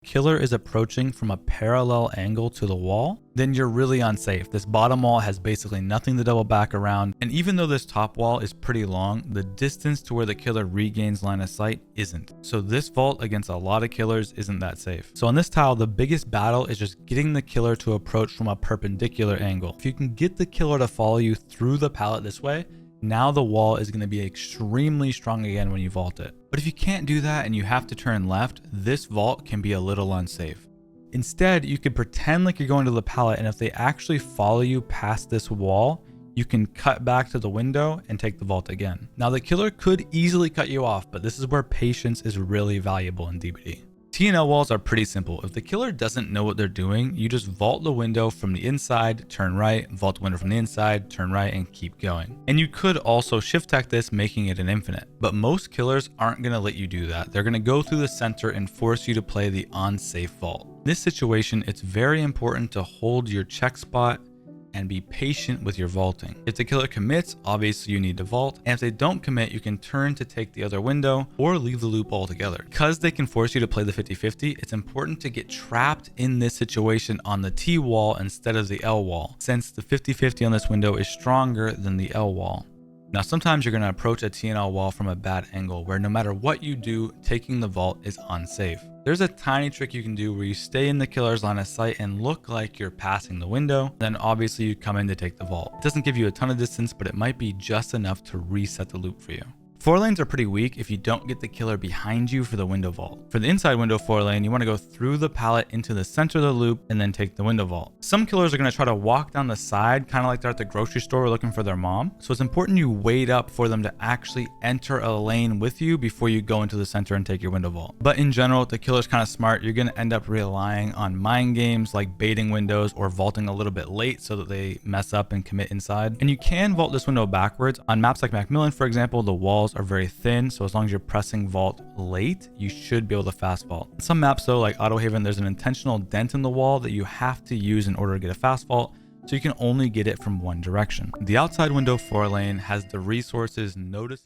killer is approaching from a parallel angle to the wall, then you're really unsafe. This bottom wall has basically nothing to double back around, and even though this top wall is pretty long, the distance to where the killer regains line of sight isn't. So this vault against a lot of killers isn't that safe. So on this tile, the biggest battle is just getting the killer to approach from a perpendicular angle. If you can get the killer to follow you through the pallet this way, now the wall is going to be extremely strong again when you vault it. But if you can't do that and you have to turn left, this vault can be a little unsafe. Instead, you could pretend like you're going to the pallet, and if they actually follow you past this wall, you can cut back to the window and take the vault again. Now the killer could easily cut you off, but this is where patience is really valuable in DBD. TNL walls are pretty simple. If the killer doesn't know what they're doing, you just vault the window from the inside, turn right, vault the window from the inside, turn right, and keep going. And you could also shift tech this, making it an infinite. But most killers aren't going to let you do that. They're going to go through the center and force you to play the unsafe vault. In this situation, it's very important to hold your check spot and be patient with your vaulting. If the killer commits, obviously you need to vault, and if they don't commit, you can turn to take the other window or leave the loop altogether. Because they can force you to play the 50-50, it's important to get trapped in this situation on the T wall instead of the L wall, since the 50-50 on this window is stronger than the L wall. Now sometimes you're going to approach a TNL wall from a bad angle where no matter what you do, taking the vault is unsafe. There's a tiny trick you can do where you stay in the killer's line of sight and look like you're passing the window. Then obviously you come in to take the vault. It doesn't give you a ton of distance, but it might be just enough to reset the loop for you. 4 lanes are pretty weak if you don't get the killer behind you for the window vault. For the inside window 4 lane, you want to go through the pallet into the center of the loop and then take the window vault. Some killers are going to try to walk down the side, kind of like they're at the grocery store looking for their mom. So it's important you wait up for them to actually enter a lane with you before you go into the center and take your window vault. But in general, if the killer's kind of smart, you're going to end up relying on mind games like baiting windows or vaulting a little bit late so that they mess up and commit inside. And you can vault this window backwards. On maps like Macmillan, for example, the walls are very thin, so as long as you're pressing vault late, you should be able to fast vault. In some maps though, like Autohaven, there's an intentional dent in the wall that you have to use in order to get a fast vault, so you can only get it from one direction. The outside window 4 lane has the resources noticeable